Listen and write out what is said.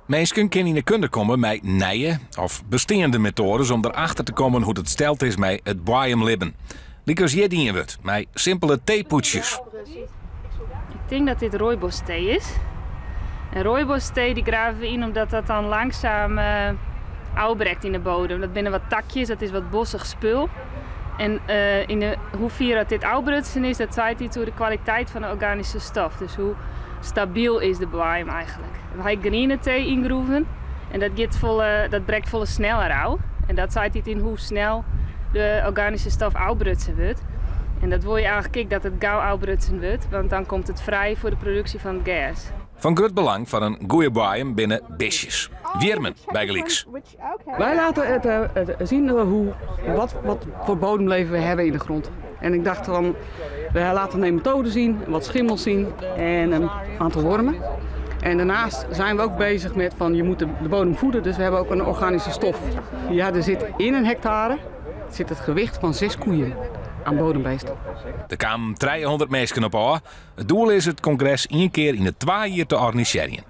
Mensen kunnen in de kunde komen met nieuwe of bestaande methodes om erachter te komen hoe het stelt is met het boeien. Likers je dienen wordt met simpele theepoetsjes. Ik denk dat dit rooibosthee is. En rooibosthee die graven we in omdat dat dan langzaam afbrekt in de bodem. Dat binnen wat takjes, dat is wat bossig spul. En hoe vier dit afbrutsen is, dat zegt iets over de kwaliteit van de organische stof. Dus hoe stabiel is de boeien eigenlijk. We hebben groene thee ingroeven en dat breekt volle sneller af. En dat zegt iets in hoe snel de organische stof afbrutsen wordt. En dat wil je eigenlijk dat het gauw afbrutsen wordt, want dan komt het vrij voor de productie van het gas. Van groot belang van een goede boeien binnen besjes. Wiermen bij gelijks. Wij laten het zien wat voor bodemleven we hebben in de grond. En ik dacht van, we laten een methode zien, wat schimmels zien en een aantal wormen. En daarnaast zijn we ook bezig met van je moet de bodem voeden, dus we hebben ook een organische stof. Ja, er zit in een hectare zit het gewicht van 6 koeien aan bodembeesten. Er kwamen 300 mensen op aan. Het doel is het congres 1 keer in de 2 jaar te organiseren.